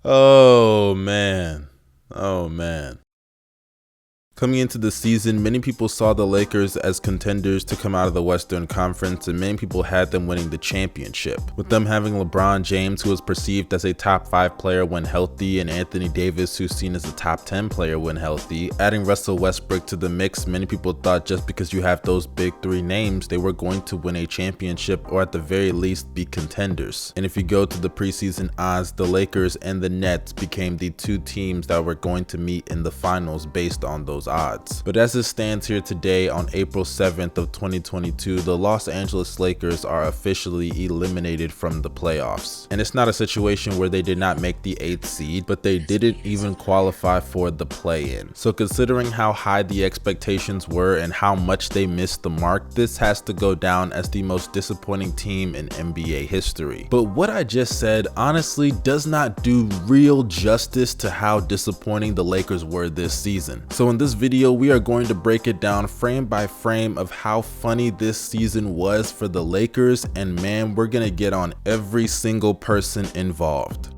Oh man. Oh man. Coming into the season, many people saw the Lakers as contenders to come out of the Western Conference, and many people had them winning the championship. With them having LeBron James, who was perceived as a top 5 player when healthy, and Anthony Davis, who's seen as a top 10 player when healthy. Adding Russell Westbrook to the mix, many people thought just because you have those big 3 names, they were going to win a championship or at the very least be contenders. And if you go to the preseason odds, the Lakers and the Nets became the 2 teams that were going to meet in the finals based on those odds. But as it stands here today on April 7th of 2022, the Los Angeles Lakers are officially eliminated from the playoffs. And it's not a situation where they did not make the 8th seed, but they didn't even qualify for the play-in. So considering how high the expectations were and how much they missed the mark, this has to go down as the most disappointing team in NBA history. But what I just said honestly does not do real justice to how disappointing the Lakers were this season. So in this video, we are going to break it down frame by frame of how funny this season was for the Lakers, and man, we're gonna get on every single person involved.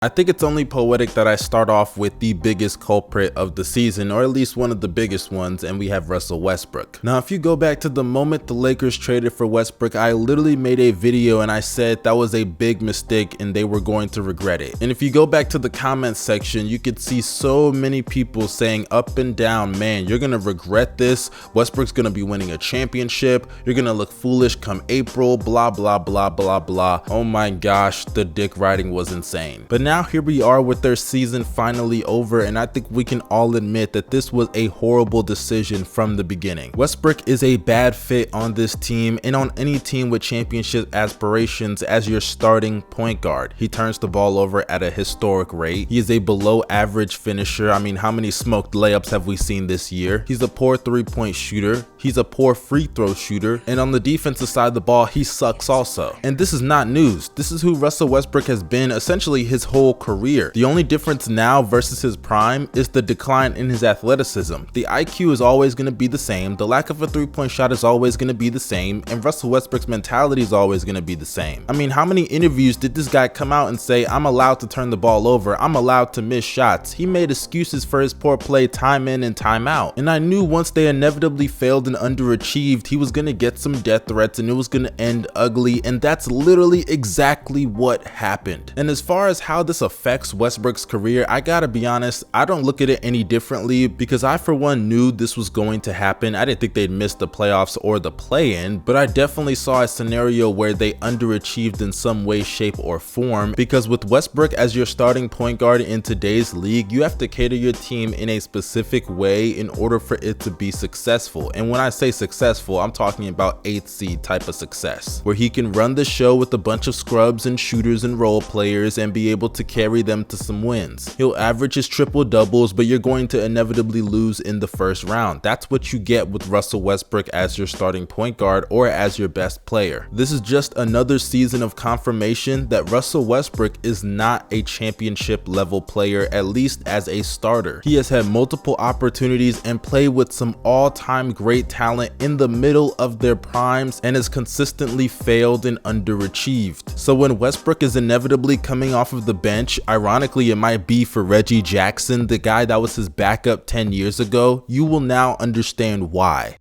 I think it's only poetic that I start off with the biggest culprit of the season, or at least one of the biggest ones, and we have Russell Westbrook. Now, if you go back to the moment the Lakers traded for Westbrook, I literally made a video and I said that was a big mistake and they were going to regret it. And if you go back to the comments section, you could see so many people saying up and down, man, you're gonna regret this. Westbrook's gonna be winning a championship. You're gonna look foolish come April, blah, blah, blah, blah, blah. Oh my gosh, the dick riding was insane. But now here we are with their season finally over, and I think we can all admit that this was a horrible decision from the beginning. Westbrook is a bad fit on this team and on any team with championship aspirations as your starting point guard. He turns the ball over at a historic rate. He is a below average finisher. I mean, how many smoked layups have we seen this year? He's a poor 3-point shooter. He's a poor free throw shooter. And on the defensive side of the ball, he sucks also. And this is not news. This is who Russell Westbrook has been essentially his whole career. The only difference now versus his prime is the decline in his athleticism. The IQ is always going to be the same, the lack of a 3-point shot is always going to be the same, and Russell Westbrook's mentality is always going to be the same. I mean, how many interviews did this guy come out and say, I'm allowed to turn the ball over, I'm allowed to miss shots? He made excuses for his poor play time in and time out. And I knew once they inevitably failed and underachieved, he was going to get some death threats and it was going to end ugly, and that's literally exactly what happened. And as far as how this affects Westbrook's career, I gotta be honest, I don't look at it any differently because I for one knew this was going to happen. I didn't think they'd miss the playoffs or the play-in, but I definitely saw a scenario where they underachieved in some way, shape, or form, because with Westbrook as your starting point guard in today's league, you have to cater your team in a specific way in order for it to be successful. And when I say successful, I'm talking about 8th seed type of success, where he can run the show with a bunch of scrubs and shooters and role players and be able to carry them to some wins. He'll average his triple doubles, but you're going to inevitably lose in the first round. That's what you get with Russell Westbrook as your starting point guard or as your best player. This is just another season of confirmation that Russell Westbrook is not a championship level player, at least as a starter. He has had multiple opportunities and played with some all-time great talent in the middle of their primes and has consistently failed and underachieved. So when Westbrook is inevitably coming off of the bench, ironically it might be for Reggie Jackson, the guy that was his backup 10 years ago, you will now understand why.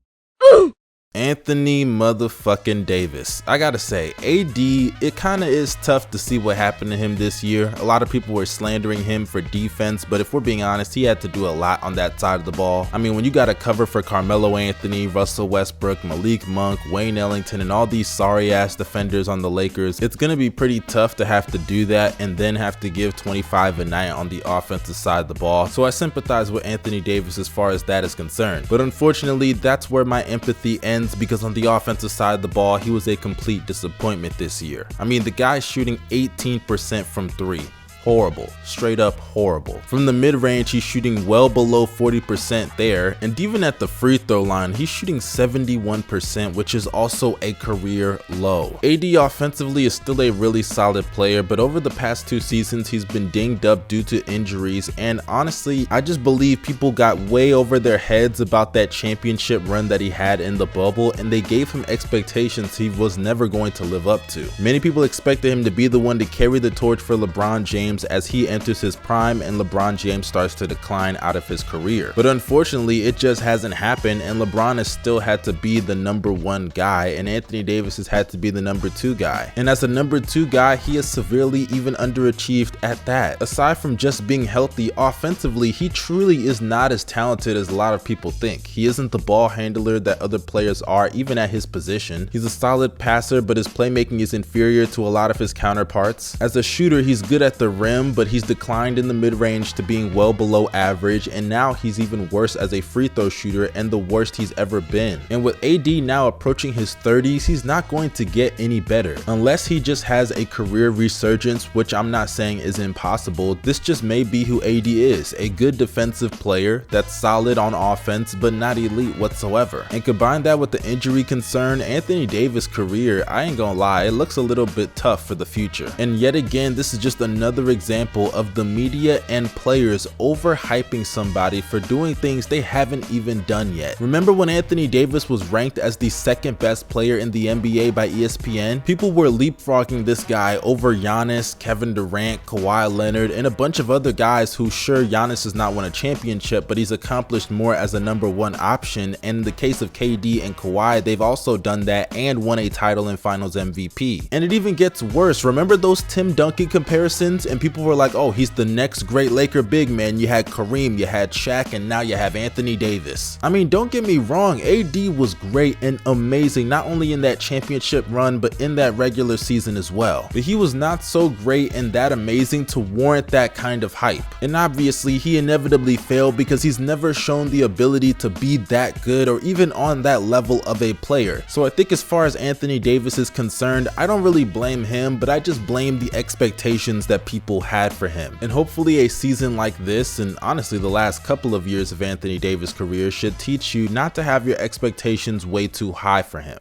Anthony motherfucking Davis. I gotta say, AD, it kinda is tough to see what happened to him this year. A lot of people were slandering him for defense, but if we're being honest, he had to do a lot on that side of the ball. I mean, when you gotta cover for Carmelo Anthony, Russell Westbrook, Malik Monk, Wayne Ellington, and all these sorry ass defenders on the Lakers, it's gonna be pretty tough to have to do that and then have to give 25 a night on the offensive side of the ball. So I sympathize with Anthony Davis as far as that is concerned. But unfortunately, that's where my empathy ends, because on the offensive side of the ball, he was a complete disappointment this year. I mean, the guy's shooting 18% from 3. horrible, straight up horrible. From the mid-range, he's shooting well below 40% there, and even at the free throw line, he's shooting 71%, which is also a career low. AD offensively is still a really solid player, but over the past 2 seasons, he's been dinged up due to injuries, and honestly, I just believe people got way over their heads about that championship run that he had in the bubble, and they gave him expectations he was never going to live up to. Many people expected him to be the one to carry the torch for LeBron James as he enters his prime and LeBron James starts to decline out of his career. But unfortunately, it just hasn't happened, and LeBron has still had to be the #1 guy, and Anthony Davis has had to be the #2 guy. And as a #2 guy, he has severely even underachieved at that. Aside from just being healthy, offensively, he truly is not as talented as a lot of people think. He isn't the ball handler that other players are, even at his position. He's a solid passer, but his playmaking is inferior to a lot of his counterparts. As a shooter, he's good at the rim, but he's declined in the mid-range to being well below average, and now he's even worse as a free throw shooter, and the worst he's ever been. And with AD now approaching his 30s, he's not going to get any better. Unless he just has a career resurgence, which I'm not saying is impossible, this just may be who AD is, a good defensive player that's solid on offense, but not elite whatsoever. And combine that with the injury concern, Anthony Davis' career, I ain't gonna lie, it looks a little bit tough for the future. And yet again, this is just another example of the media and players overhyping somebody for doing things they haven't even done yet. Remember when Anthony Davis was ranked as the 2nd best player in the NBA by ESPN? People were leapfrogging this guy over Giannis, Kevin Durant, Kawhi Leonard, and a bunch of other guys who, sure, Giannis has not won a championship, but he's accomplished more as a #1 option. And in the case of KD and Kawhi, they've also done that and won a title in Finals MVP. And it even gets worse. Remember those Tim Duncan comparisons? And people were like, oh, he's the next great Laker big man. You had Kareem, you had Shaq, and now you have Anthony Davis. I mean, don't get me wrong, AD was great and amazing, not only in that championship run, but in that regular season as well. But he was not so great and that amazing to warrant that kind of hype. And obviously, he inevitably failed because he's never shown the ability to be that good or even on that level of a player. So I think as far as Anthony Davis is concerned, I don't really blame him, but I just blame the expectations that people had for him. And hopefully a season like this, and honestly the last couple of years of Anthony Davis' career, should teach you not to have your expectations way too high for him.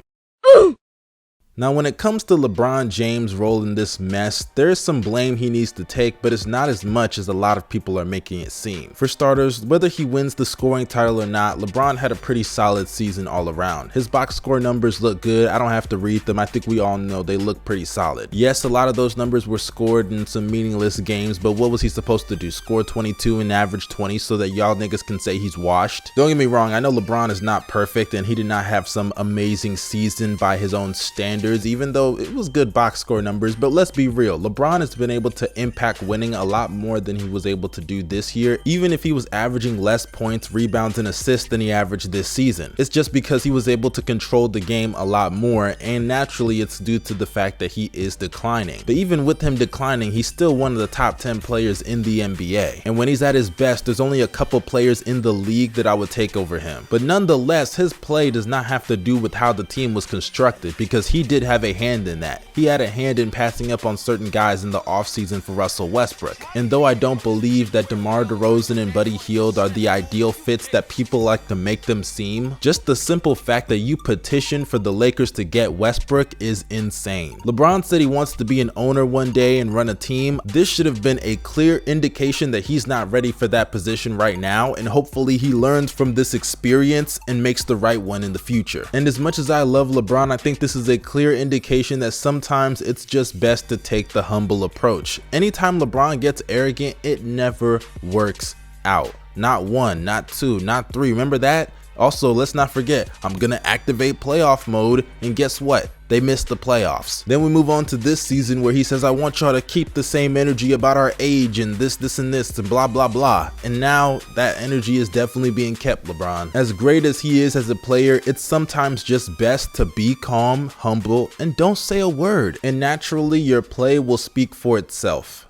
Now, when it comes to LeBron James' role in this mess, there is some blame he needs to take, but it's not as much as a lot of people are making it seem. For starters, whether he wins the scoring title or not, LeBron had a pretty solid season all around. His box score numbers look good. I don't have to read them. I think we all know they look pretty solid. Yes, a lot of those numbers were scored in some meaningless games, but what was he supposed to do? Score 22 and average 20 so that y'all niggas can say he's washed? Don't get me wrong, I know LeBron is not perfect and he did not have some amazing season by his own standards, even though it was good box score numbers, but let's be real, LeBron has been able to impact winning a lot more than he was able to do this year, even if he was averaging less points, rebounds, and assists than he averaged this season. It's just because he was able to control the game a lot more, and naturally it's due to the fact that he is declining. But even with him declining, he's still one of the top 10 players in the NBA, and when he's at his best, there's only a couple players in the league that I would take over him. But nonetheless, his play does not have to do with how the team was constructed, because he did have a hand in that. He had a hand in passing up on certain guys in the offseason for Russell Westbrook. And though I don't believe that DeMar DeRozan and Buddy Hield are the ideal fits that people like to make them seem, just the simple fact that you petitioned for the Lakers to get Westbrook is insane. LeBron said he wants to be an owner one day and run a team. This should have been a clear indication that he's not ready for that position right now, and hopefully he learns from this experience and makes the right one in the future. And as much as I love LeBron, I think this is a clear indication that sometimes it's just best to take the humble approach. Anytime LeBron gets arrogant, it never works out. Not one, not two, not three. Remember that? Also, let's not forget, I'm gonna activate playoff mode, and guess what? They missed the playoffs. Then we move on to this season where he says, I want y'all to keep the same energy about our age and this and this and blah blah blah. And now that energy is definitely being kept, LeBron. As great as he is as a player, it's sometimes just best to be calm, humble, and don't say a word. And naturally, your play will speak for itself.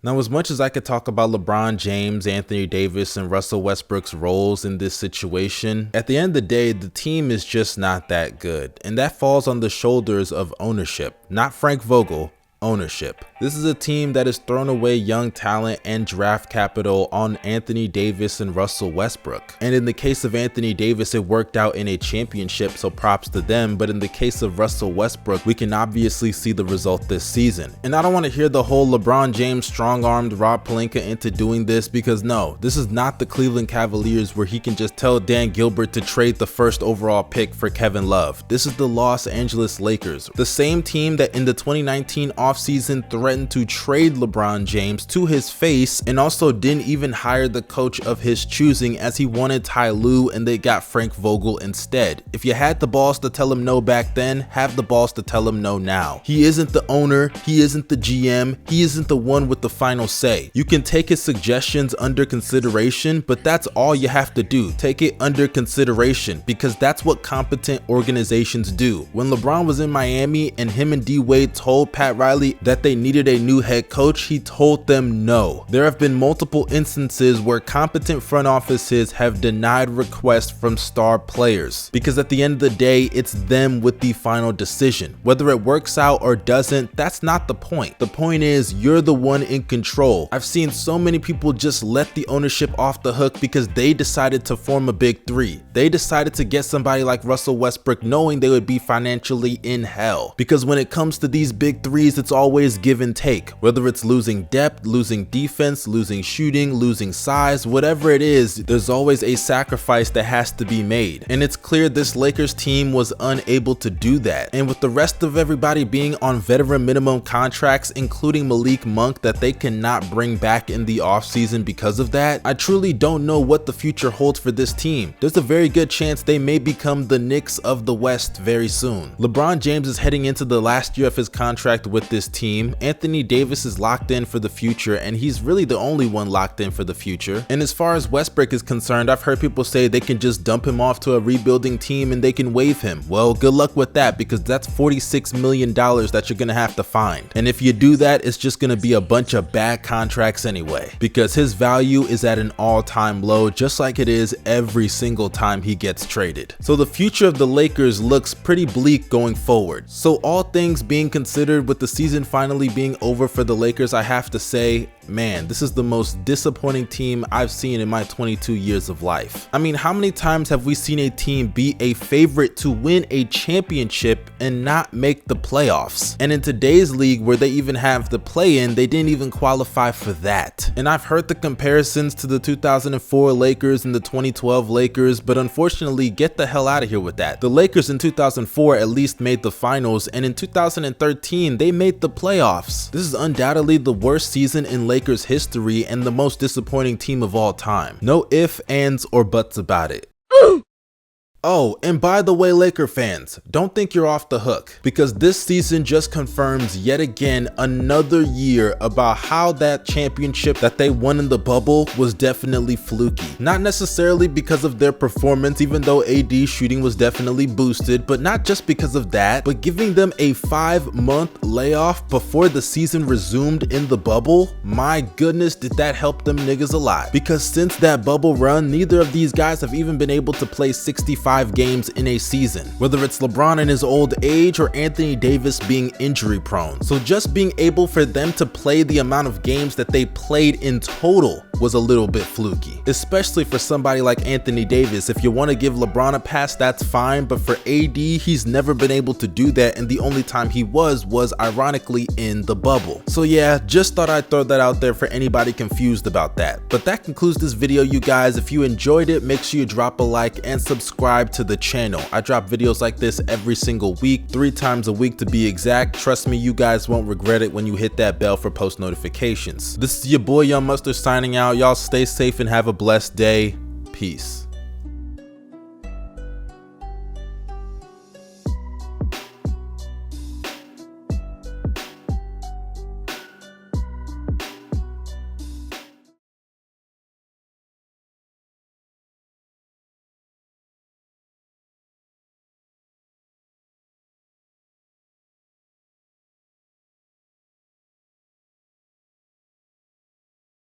Now, as much as I could talk about LeBron James, Anthony Davis, and Russell Westbrook's roles in this situation, at the end of the day, the team is just not that good. And that falls on the shoulders of ownership, not Frank Vogel, ownership. This is a team that has thrown away young talent and draft capital on Anthony Davis and Russell Westbrook. And in the case of Anthony Davis, it worked out in a championship, so props to them. But in the case of Russell Westbrook, we can obviously see the result this season. And I don't want to hear the whole LeBron James strong-armed Rob Pelinka into doing this, because no, this is not the Cleveland Cavaliers where he can just tell Dan Gilbert to trade the first overall pick for Kevin Love. This is the Los Angeles Lakers, the same team that in the 2019 offseason threatened to trade LeBron James to his face and also didn't even hire the coach of his choosing, as he wanted Ty Lue and they got Frank Vogel instead. If you had the balls to tell him no back then, have the balls to tell him no now. He isn't the owner, he isn't the GM, he isn't the one with the final say. You can take his suggestions under consideration, but that's all you have to do. Take it under consideration, because that's what competent organizations do. When LeBron was in Miami and him and D Wade told Pat Riley that they needed a new head coach, he told them no. There have been multiple instances where competent front offices have denied requests from star players, because at the end of the day, it's them with the final decision. Whether it works out or doesn't, that's not the point. The point is, you're the one in control. I've seen so many people just let the ownership off the hook because they decided to form a big three. They decided to get somebody like Russell Westbrook knowing they would be financially in hell. Because when it comes to these big threes, it's always give and take. Whether it's losing depth, losing defense, losing shooting, losing size, whatever it is, there's always a sacrifice that has to be made. And it's clear this Lakers team was unable to do that. And with the rest of everybody being on veteran minimum contracts, including Malik Monk, that they cannot bring back in the offseason because of that, I truly don't know what the future holds for this team. There's a very good chance they may become the Knicks of the West very soon. LeBron James is heading into the last year of his contract with this team. Anthony Davis is locked in for the future, and he's really the only one locked in for the future. And as far as Westbrook is concerned, I've heard people say they can just dump him off to a rebuilding team and they can waive him. Well, good luck with that, because that's $46 million that you're gonna have to find. And if you do that, it's just gonna be a bunch of bad contracts anyway, because his value is at an all-time low, just like it is every single time he gets traded. So the future of the Lakers looks pretty bleak going forward. So all things being considered, with the season finally being over for the Lakers, I have to say, man, this is the most disappointing team I've seen in my 22 years of life. I mean, how many times have we seen a team be a favorite to win a championship and not make the playoffs? And in today's league, where they even have the play-in, they didn't even qualify for that. And I've heard the comparisons to the 2004 Lakers and the 2012 Lakers, but unfortunately, get the hell out of here with that. The Lakers in 2004 at least made the finals, and in 2013, they made the playoffs. This is undoubtedly the worst season in Lakers history and the most disappointing team of all time. No ifs, ands, or buts about it. Oh, and by the way, Laker fans, don't think you're off the hook, because this season just confirms yet again another year about how that championship that they won in the bubble was definitely fluky. Not necessarily because of their performance, even though AD shooting was definitely boosted, but not just because of that, but giving them a 5-month layoff before the season resumed in the bubble. My goodness, did that help them niggas a lot, because since that bubble run, neither of these guys have even been able to play 65 games in a season, whether it's LeBron in his old age or Anthony Davis being injury prone. So just being able for them to play the amount of games that they played in total was a little bit fluky, especially for somebody like Anthony Davis. If you want to give LeBron a pass, that's fine, but for AD, he's never been able to do that, and the only time he was ironically in the bubble. So yeah, just thought I'd throw that out there for anybody confused about that. But that concludes this video, you guys. If you enjoyed it, make sure you drop a like and subscribe to the channel. I drop videos like this every single week, 3 times a week to be exact. Trust me, you guys won't regret it when you hit that bell for post notifications. This is your boy Young Mustard signing out. Y'all stay safe and have a blessed day. Peace.